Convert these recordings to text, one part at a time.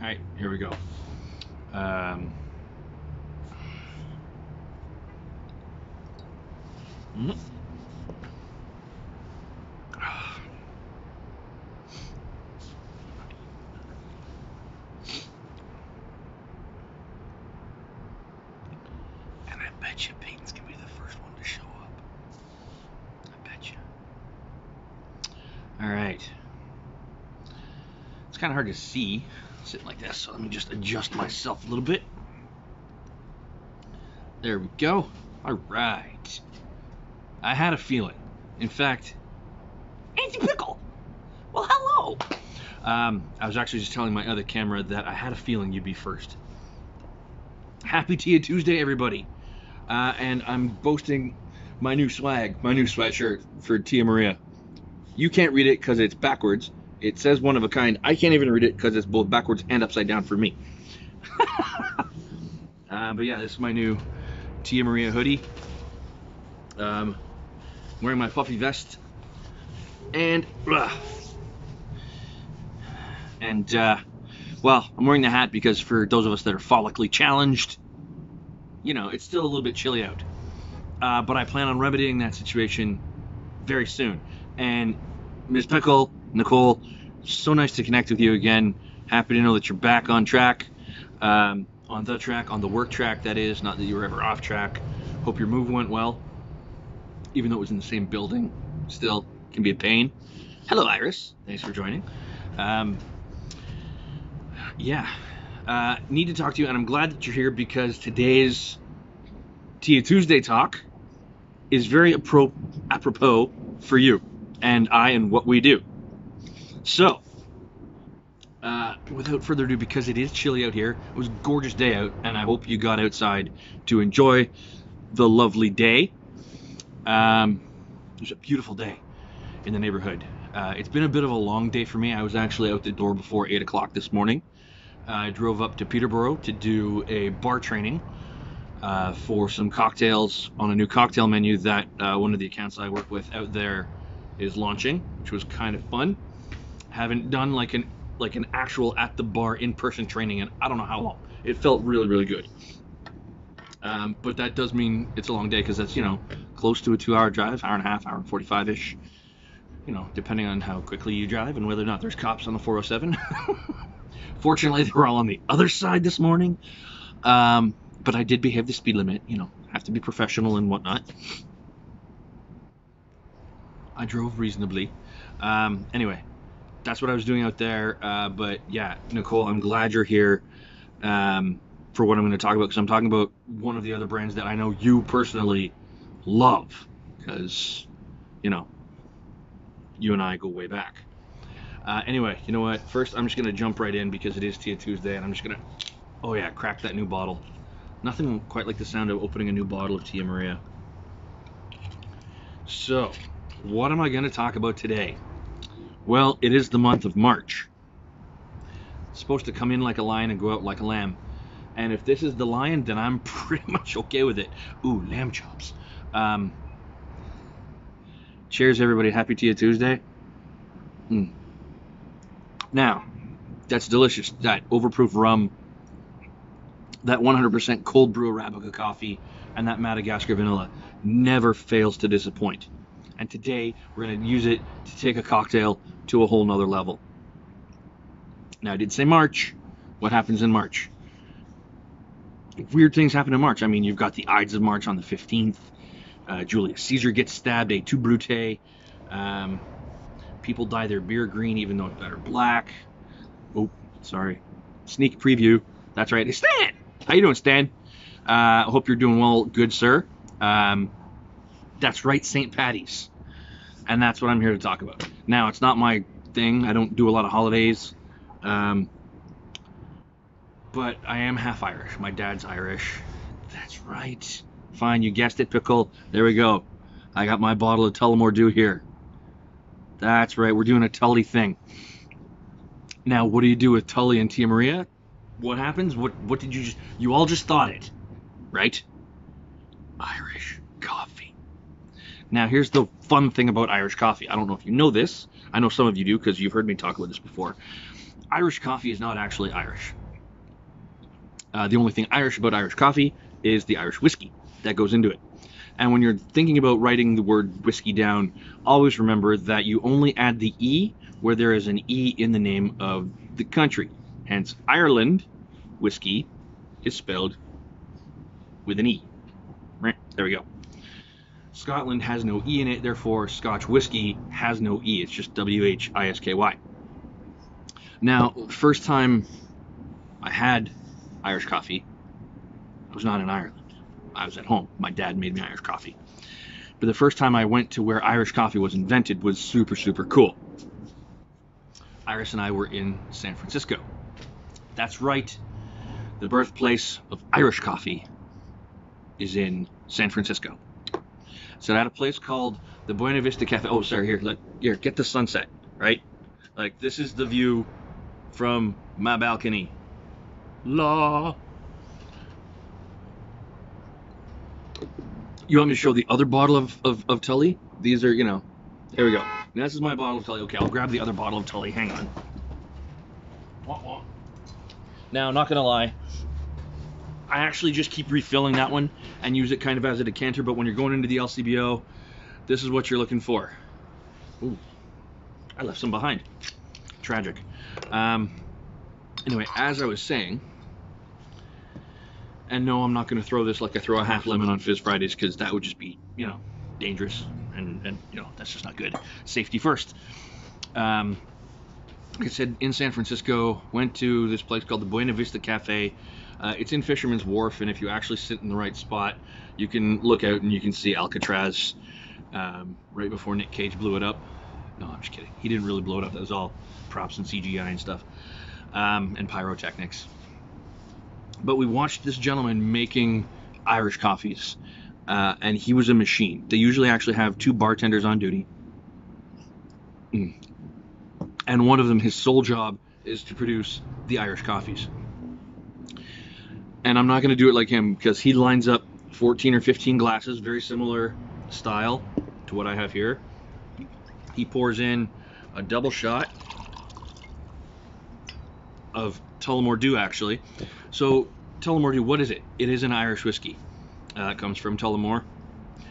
Alright, here we go. Mm. And I bet you Peyton's gonna be the first one to show up. I bet you. Alright. It's kind of hard to see sitting like this, so let me just adjust myself a little bit. There we go. Alright. I had a feeling. In fact, Auntie Pickle! Well, hello! I was actually just telling my other camera that I had a feeling you'd be first. Happy Tia Tuesday, everybody. And I'm boasting my new swag, my new sweatshirt for Tia Maria. You can't read it because it's backwards. It says one of a kind. I can't even read it because it's both backwards and upside down for me. But yeah, this is my new Tia Maria hoodie. Wearing my puffy vest. And, well, I'm wearing the hat because for those of us that are follically challenged, you know, it's still a little bit chilly out. But I plan on remedying that situation very soon. And Ms. Pickle, Nicole, so nice to connect with you again. Happy to know that you're back on track. On the work track, that is, not that you were ever off track. Hope your move went well. Even though it was in the same building, still can be a pain. Hello, Iris. Thanks for joining. Need to talk to you, and I'm glad that you're here because today's Tia Tuesday talk is very apropos for you and I and what we do. So, without further ado, because it is chilly out here, it was a gorgeous day out, and I hope you got outside to enjoy the lovely day. It was a beautiful day in the neighborhood. It's been a bit of a long day for me. I was actually out the door before 8 o'clock this morning. I drove up to Peterborough to do a bar training for some cocktails on a new cocktail menu that one of the accounts I work with out there is launching, which was kind of fun. Haven't done like an actual at the bar in-person training in I don't know how long. It felt really, really good. But that does mean it's a long day because that's, you know, close to a 2-hour drive, hour and a half, hour and 45-ish. You know, depending on how quickly you drive and whether or not there's cops on the 407. Fortunately, they were all on the other side this morning. But I did behave the speed limit, you know, have to be professional and whatnot. I drove reasonably. Anyway, that's what I was doing out there. But yeah, Nicole, I'm glad you're here for what I'm going to talk about, because I'm talking about one of the other brands that I know you personally love, because, you know, you and I go way back. Anyway, you know what? First, I'm just going to jump right in because it is Tia Tuesday, and I'm just going to, oh yeah, crack that new bottle. Nothing quite like the sound of opening a new bottle of Tia Maria. So, what am I going to talk about today? Well, it is the month of March. It's supposed to come in like a lion and go out like a lamb. And if this is the lion, then I'm pretty much okay with it. Ooh, lamb chops. Cheers, everybody. Happy Tia Tuesday. Now, that's delicious. That overproof rum, that 100% cold brew Arabica coffee, and that Madagascar vanilla never fails to disappoint. And today, we're going to use it to take a cocktail to a whole nother level. Now, I did say March. What happens in March? Weird things happen in March. I mean, you've got the Ides of March on the 15th. Julius Caesar gets stabbed, a tout brute. People dye their beer green even though it's better black. Oh, sorry. Sneak preview. That's right. Hey, Stan! How you doing, Stan? I hope you're doing well, good sir. That's right, St. Patty's. And that's what I'm here to talk about. Now, it's not my thing. I don't do a lot of holidays. But I am half Irish. My dad's Irish. That's right. Fine, you guessed it, Pickle. There we go. I got my bottle of Tullamore Dew here. That's right, we're doing a Tully thing. Now, what do you do with Tully and Tia Maria? What happens? What did you all just thought it, right? Irish coffee. Now, here's the fun thing about Irish coffee. I don't know if you know this. I know some of you do because you've heard me talk about this before. Irish coffee is not actually Irish. The only thing Irish about Irish coffee is the Irish whiskey that goes into it. And when you're thinking about writing the word whiskey down, always remember that you only add the E where there is an E in the name of the country. Hence, Ireland whiskey is spelled with an E. Right, there we go. Scotland has no E in it, therefore Scotch whiskey has no E. It's just W-H-I-S-K-Y. Now, first time I had Irish coffee, I was not in Ireland. I was at home. My dad made me Irish coffee. But the first time I went to where Irish coffee was invented was super, super cool. Iris and I were in San Francisco. That's right. The birthplace of Irish coffee is in San Francisco. So at a place called the Buena Vista Cafe. Oh, sorry, here, get the sunset, right? Like, this is the view from my balcony. La. You want me to show the other bottle of Tully? These are, there we go. Now, this is my bottle of Tully. Okay, I'll grab the other bottle of Tully. Hang on. Now, not gonna lie, I actually just keep refilling that one and use it kind of as a decanter, but when you're going into the LCBO, this is what you're looking for. Ooh, I left some behind. Tragic. Anyway, as I was saying, and no, I'm not going to throw this like I throw a half lemon on Fizz Fridays, because that would just be, dangerous, and that's just not good. Safety first. Like I said, in San Francisco, went to this place called the Buena Vista Cafe. It's in Fisherman's Wharf, and if you actually sit in the right spot, you can look out and you can see Alcatraz right before Nick Cage blew it up. No, I'm just kidding. He didn't really blow it up. That was all props and CGI and stuff, and pyrotechnics. But we watched this gentleman making Irish coffees, and he was a machine. They usually actually have 2 bartenders on duty. And one of them, his sole job is to produce the Irish coffees. And I'm not going to do it like him, because he lines up 14 or 15 glasses, very similar style to what I have here. He pours in a double shot of Tullamore Dew, actually. So Tullamore Dew, what is it? It is an Irish whiskey. It comes from Tullamore.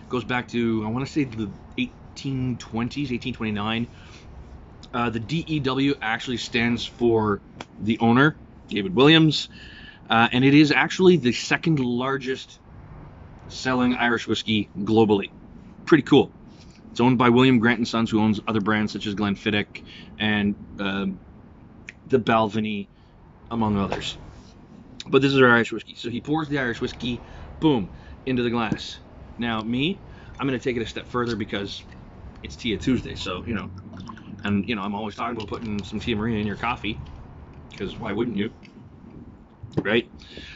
Goes back to, I want to say, the 1820s, 1829. The DEW actually stands for the owner, David Williams, and it is actually the second largest selling Irish whiskey globally. Pretty cool. It's owned by William Grant & Sons, who owns other brands such as Glenfiddich and the Balvenie, among others. But this is our Irish whiskey. So he pours the Irish whiskey, boom, into the glass. Now, me, I'm going to take it a step further because it's Tia Tuesday, so, and, I'm always talking about putting some Tia Maria in your coffee, because why wouldn't you, right?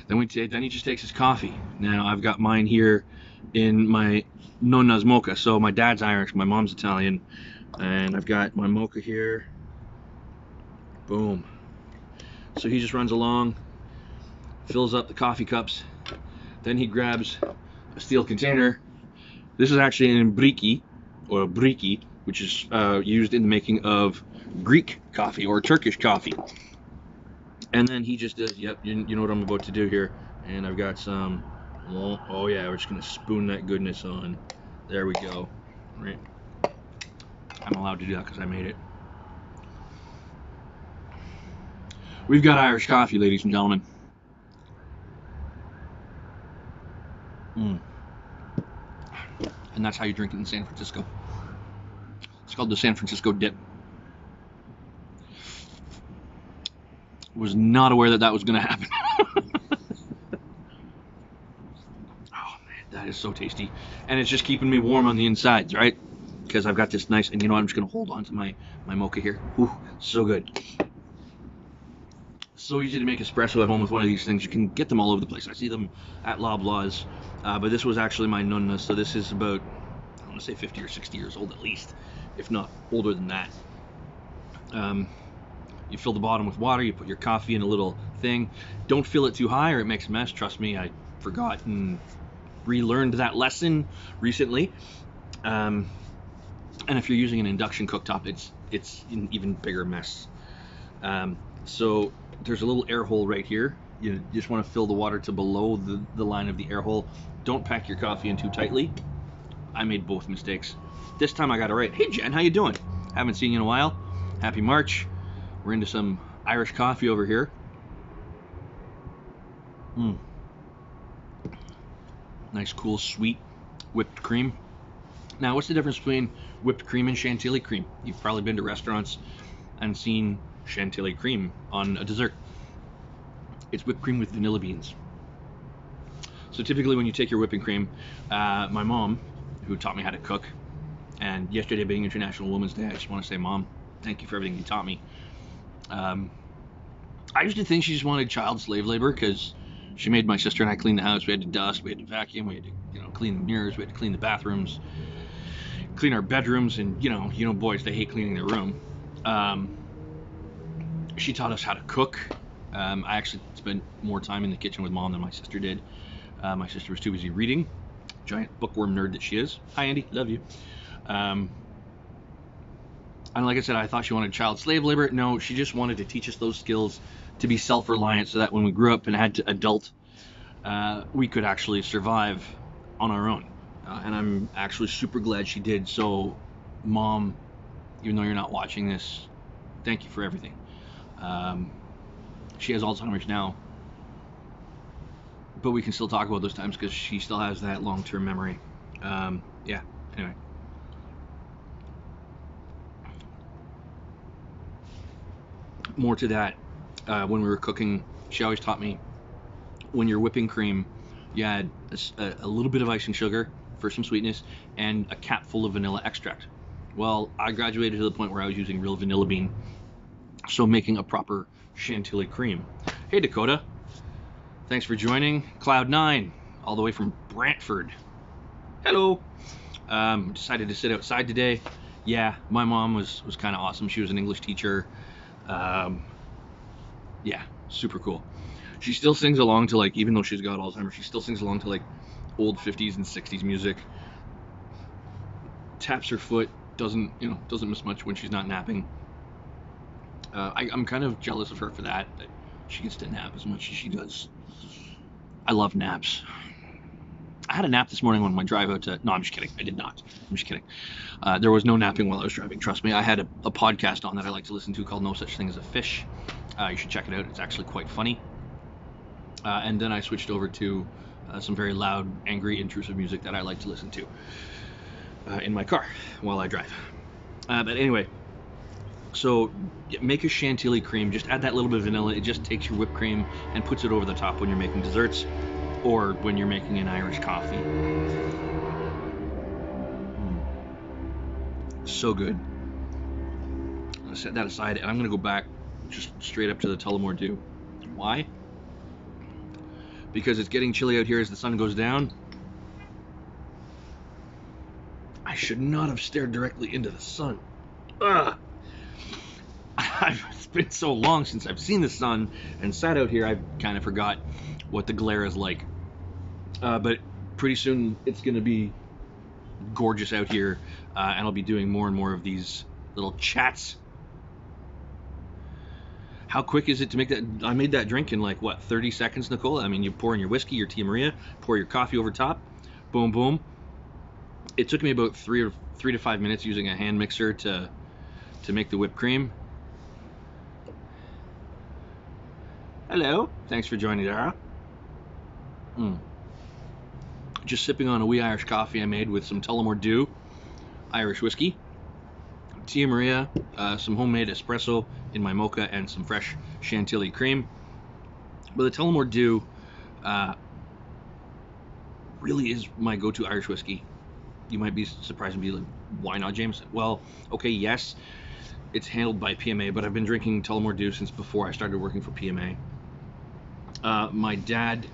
Then he just takes his coffee. Now, I've got mine here in my Nonna's mocha. So my dad's Irish, my mom's Italian, and I've got my mocha here. Boom. So he just runs along, fills up the coffee cups, then he grabs a steel container. This is actually an imbriki, or a briki, which is used in the making of Greek coffee or Turkish coffee. And then he just does, yep, you know what I'm about to do here. And I've got some, oh yeah, we're just going to spoon that goodness on. There we go. Right. I'm allowed to do that because I made it. We've got Irish coffee, ladies and gentlemen. And that's how you drink it in San Francisco. It's called the San Francisco Dip. Was not aware that was going to happen. Oh man, that is so tasty. And it's just keeping me warm on the insides, right? Because I've got this nice, and you know what, I'm just going to hold on to my mocha here. Ooh, so good. So easy to make espresso at home with one of these things. You can get them all over the place. I see them at Loblaws. But this was actually my Nonna, so this is about, I want to say 50 or 60 years old at least, if not older than that. You fill the bottom with water, you put your coffee in a little thing. Don't fill it too high or it makes a mess. Trust me, I forgot and relearned that lesson recently. And if you're using an induction cooktop, it's an even bigger mess. So there's a little air hole right here you just want to fill the water to below the line of the air hole. Don't pack your coffee in too tightly. I made both mistakes. This time I got it right. Hey Jen, how you doing? Haven't seen you in a while. Happy March. We're into some Irish coffee over here. Nice, cool, sweet whipped cream. Now, what's the difference between whipped cream and chantilly cream? You've probably been to restaurants and seen chantilly cream on a dessert. It's whipped cream with vanilla beans. So typically when you take your whipping cream, my mom, who taught me how to cook, and yesterday being International Women's Day, I just want to say, Mom, thank you for everything you taught me. I used to think she just wanted child slave labor because she made my sister and I clean the house. We had to dust, we had to vacuum, we had to clean the mirrors, we had to clean the bathrooms, clean our bedrooms, and you know boys, they hate cleaning their room. She taught us how to cook. I actually spent more time in the kitchen with Mom than my sister did. My sister was too busy reading, giant bookworm nerd that she is. Hi Andy, love you. And like I said, I thought she wanted child slave labor. No, she just wanted to teach us those skills to be self-reliant so that when we grew up and had to adult, we could actually survive on our own. And I'm actually super glad she did. So, Mom, even though you're not watching this, thank you for everything. She has Alzheimer's now, but we can still talk about those times because she still has that long-term memory. Yeah, anyway. More to that, when we were cooking, she always taught me when you're whipping cream, you add a little bit of icing sugar for some sweetness and a cap full of vanilla extract. Well, I graduated to the point where I was using real vanilla bean, so making a proper chantilly cream. Hey Dakota, thanks for joining. Cloud9, all the way from Brantford. Hello. Decided to sit outside today. Yeah, my mom was kind of awesome. She was an English teacher. Yeah, super cool. She still sings along to, like, even though she's got Alzheimer's, she still sings along to like old 50s and 60s music. Taps her foot, doesn't miss much when she's not napping. I'm kind of jealous of her for that she gets to nap as much as she does. I love naps. I had a nap this morning on my drive out to... No, I'm just kidding. I did not. I'm just kidding. There was no napping while I was driving. Trust me. I had a podcast on that I like to listen to called No Such Thing as a Fish. You should check it out. It's actually quite funny. And then I switched over to some very loud, angry, intrusive music that I like to listen to in my car while I drive. But anyway, so make a chantilly cream. Just add that little bit of vanilla. It just takes your whipped cream and puts it over the top when you're making desserts or when you're making an Irish coffee. So good. I'm going to set that aside and I'm going to go back just straight up to the Tullamore Dew. Why? Because it's getting chilly out here as the sun goes down. I should not have stared directly into the sun. Ugh. It's been so long since I've seen the sun and sat out here, I've kind of forgot what the glare is like. But pretty soon it's going to be gorgeous out here, and I'll be doing more and more of these little chats. How quick is it to make that? I made that drink in like, what, 30 seconds, Nicole? I mean, you pour in your whiskey, your Tia Maria, pour your coffee over top, boom, boom. It took me about 3 to 5 minutes using a hand mixer to make the whipped cream. Hello, thanks for joining, Dara. Just sipping on a wee Irish coffee I made with some Tullamore Dew, Irish whiskey, Tia Maria, some homemade espresso in my mocha, and some fresh chantilly cream. But the Tullamore Dew really is my go-to Irish whiskey. You might be surprised and be like, why not Jameson? Well, okay, yes, it's handled by PMA, but I've been drinking Tullamore Dew since before I started working for PMA. My dad,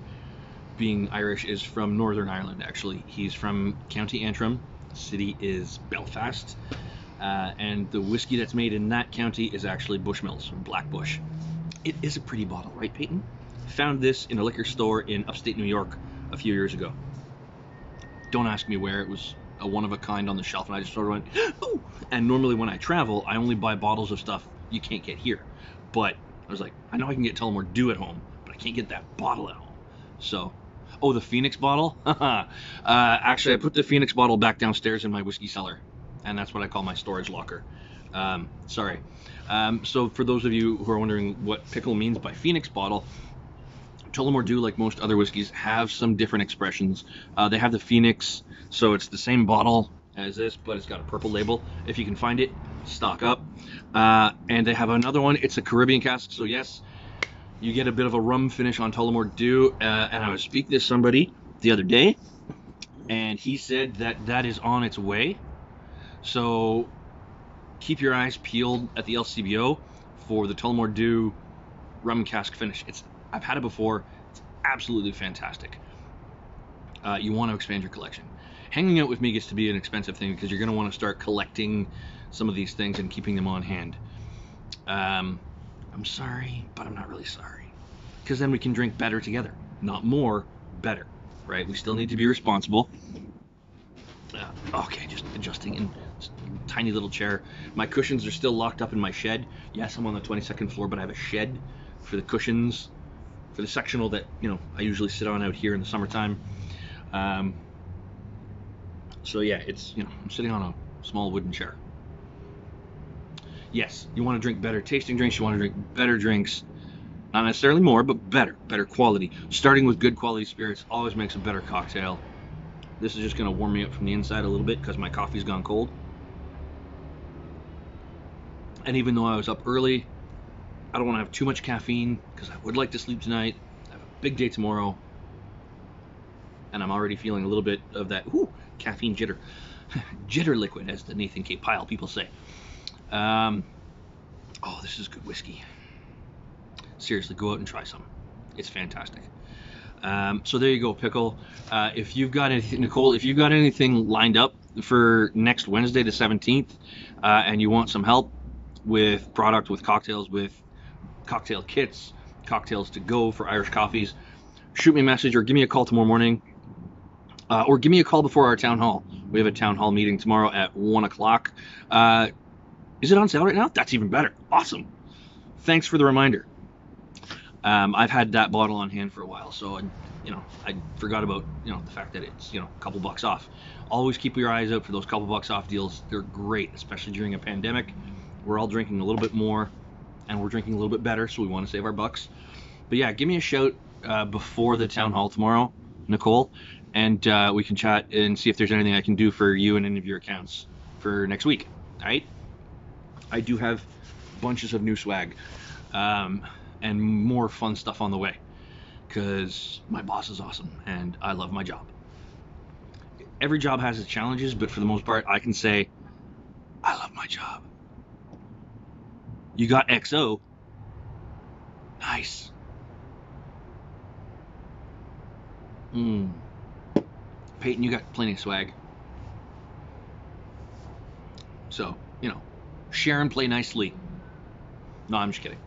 being Irish, is from Northern Ireland, actually. He's from County Antrim. The city is Belfast. And the whiskey that's made in that county is actually Bushmills, from Blackbush. It is a pretty bottle, right, Peyton? Found this in a liquor store in upstate New York a few years ago. Don't ask me where. It was a one-of-a-kind on the shelf, and I just sort of went, ooh! And normally when I travel, I only buy bottles of stuff you can't get here. But I was like, I know I can get Tullamore Dew at home, but I can't get that bottle at home. So, oh, the Phoenix bottle? Actually, I put the Phoenix bottle back downstairs in my whiskey cellar, and that's what I call my storage locker. Sorry. So for those of you who are wondering what Pickle means by Phoenix bottle, Tullamore Dew, like most other whiskeys, have some different expressions. They have the Phoenix, so it's the same bottle as this, but it's got a purple label. If you can find it, stock up. And they have another one. It's a Caribbean cask, so yes, you get a bit of a rum finish on Tullamore Dew. And I was speaking to somebody the other day, and he said that that is on its way. So keep your eyes peeled at the LCBO for the Tullamore Dew rum cask finish. I've had it before. It's absolutely fantastic. You want to expand your collection. Hanging out with me gets to be an expensive thing because you're going to want to start collecting some of these things and keeping them on hand. I'm sorry, but I'm not really sorry. Because then we can drink better together. Not more, better. Right? We still need to be responsible. Okay, just adjusting in tiny little chair. My cushions are still locked up in my shed. Yes, I'm on the 22nd floor, but I have a shed for the cushions, for the sectional that, I usually sit on out here in the summertime. So yeah, it's, I'm sitting on a small wooden chair. Yes, you want to drink better tasting drinks, you want to drink better drinks. Not necessarily more, but better quality. Starting with good quality spirits always makes a better cocktail. This is just going to warm me up from the inside a little bit because my coffee's gone cold. And even though I was up early, I don't want to have too much caffeine because I would like to sleep tonight. I have a big day tomorrow. And I'm already feeling a little bit of that caffeine jitter. Jitter liquid, as the Nathan K. Pyle people say. This is good whiskey. Seriously, go out and try some. It's fantastic. So there you go, Pickle. If you've got anything, Nicole, if you've got anything lined up for next Wednesday, the 17th, and you want some help with product, with cocktails, with cocktail kits, cocktails to go for Irish coffees, shoot me a message or give me a call tomorrow morning, or give me a call before our town hall. We have a town hall meeting tomorrow at 1 o'clock. Is it on sale right now? That's even better. Awesome. Thanks for the reminder. I've had that bottle on hand for a while, so I forgot about the fact that it's a couple bucks off. Always keep your eyes out for those couple bucks off deals. They're great, especially during a pandemic. We're all drinking a little bit more, and we're drinking a little bit better, so we want to save our bucks. But yeah, give me a shout before the town hall tomorrow, Nicole, and we can chat and see if there's anything I can do for you and any of your accounts for next week. All right? I do have bunches of new swag. And more fun stuff on the way because my boss is awesome and I love my job. Every job has its challenges, but for the most part, I can say I love my job. You got XO. Nice. Peyton, you got plenty of swag. So, share and play nicely. No, I'm just kidding.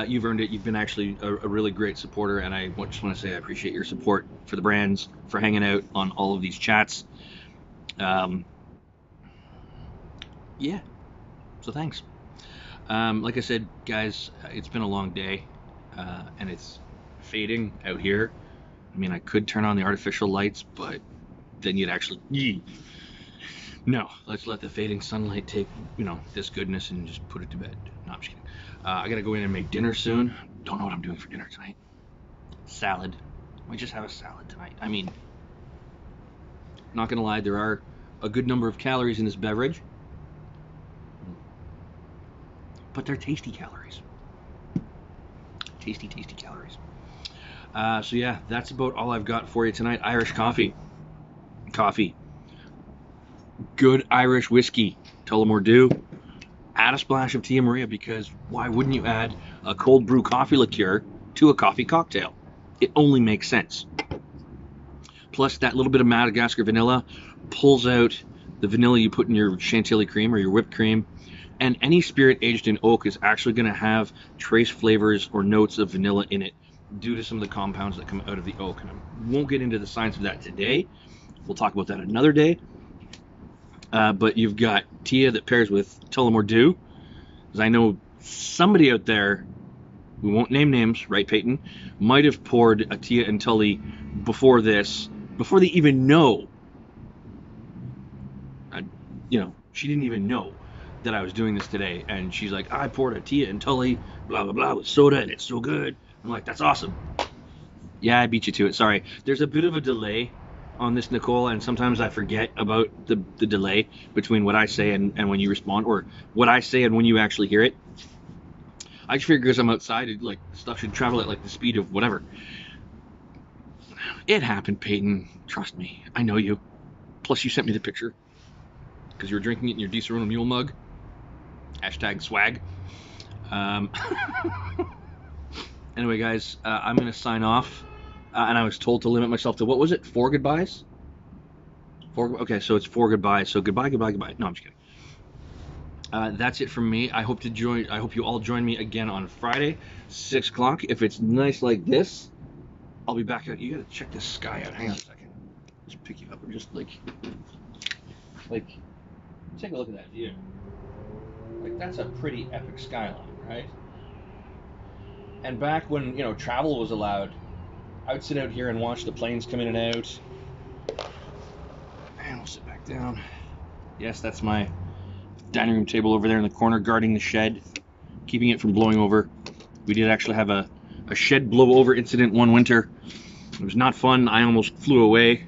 You've earned it. You've been actually a really great supporter, and I just want to say I appreciate your support for the brands, for hanging out on all of these chats. Yeah, so thanks. Like I said, guys, it's been a long day, and it's fading out here. I mean, I could turn on the artificial lights, but then you'd actually... No, let's let the fading sunlight take, this goodness and just put it to bed. No, I'm just kidding. I gotta go in and make dinner soon. Don't know what I'm doing for dinner tonight. Salad. Might just have a salad tonight. I mean, not gonna lie, there are a good number of calories in this beverage, but they're tasty calories. Tasty calories. So yeah, that's about all I've got for you tonight. Irish coffee. Good Irish whiskey. Tullamore Dew. Add a splash of Tia Maria because why wouldn't you add a cold brew coffee liqueur to a coffee cocktail? It only makes sense. Plus that little bit of Madagascar vanilla pulls out the vanilla you put in your chantilly cream or your whipped cream. And any spirit aged in oak is actually going to have trace flavors or notes of vanilla in it due to some of the compounds that come out of the oak. And I won't get into the science of that today. We'll talk about that another day. But you've got Tia that pairs with Tullamore Dew. Because I know somebody out there we won't name names, right, Peyton, might have poured a Tia and Tully before this, before they even know. She didn't even know that I was doing this today, and she's like, I poured a Tia and Tully, blah blah blah, with soda, and it's so good. I'm like, that's awesome. Yeah, I beat you to it. Sorry. There's a bit of a delay on this, Nicole, and sometimes I forget about the delay between what I say and when you respond, or what I say and when you actually hear it. I just figure because I'm outside, like, stuff should travel at like the speed of whatever. It happened, Peyton. Trust me. I know you. Plus, you sent me the picture because you were drinking it in your Di Serono Mule mug. Hashtag swag. Anyway, guys, I'm going to sign off. And I was told to limit myself to, what was it? 4 goodbyes? Okay, so it's 4 goodbyes. So goodbye, goodbye, goodbye. No, I'm just kidding. That's it from me. I hope you all join me again on Friday, 6 o'clock. If it's nice like this, I'll be back out. You gotta check this sky out. Hang on a second. Just pick you up and just like, take a look at that view. Like, that's a pretty epic skyline, right? And back when, travel was allowed, I would sit out here and watch the planes come in and out. And we'll sit back down. Yes, that's my dining room table over there in the corner, guarding the shed, keeping it from blowing over. We did actually have a shed blow over incident one winter. It was not fun. I almost flew away.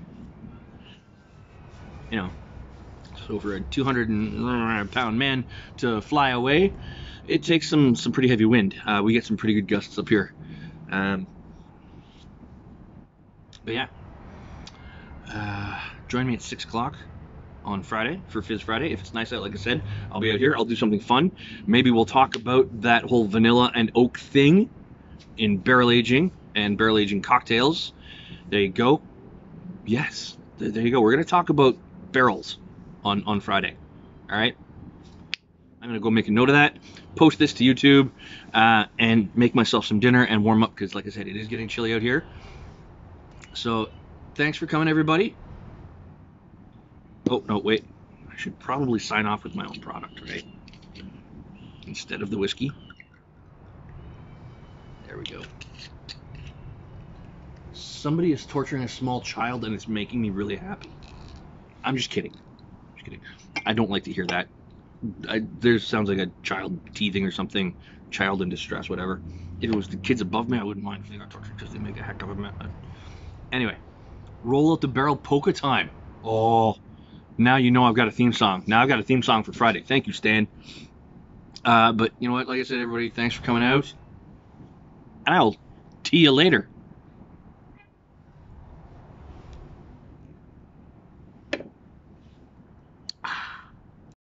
So for a 200-pound man to fly away, it takes some pretty heavy wind. We get some pretty good gusts up here. But yeah, join me at 6 o'clock on Friday for Fizz Friday. If it's nice out, like I said, I'll be out here. I'll do something fun. Maybe we'll talk about that whole vanilla and oak thing in barrel aging and barrel aging cocktails. There you go. Yes, there you go. We're going to talk about barrels on Friday. All right. I'm going to go make a note of that, post this to YouTube, and make myself some dinner and warm up because, like I said, it is getting chilly out here. So thanks for coming, everybody. Oh, no, wait. I should probably sign off with my own product, right? Instead of the whiskey. There we go. Somebody is torturing a small child and it's making me really happy. I'm just kidding. I don't like to hear that. There sounds like a child teething or something. Child in distress, whatever. If it was the kids above me, I wouldn't mind if they got tortured because they make a heck of a mess. Anyway, roll out the barrel polka time. Oh, now you know I've got a theme song. Now I've got a theme song for Friday. Thank you, Stan. But you know what? Like I said, everybody, thanks for coming out. And I'll see you later.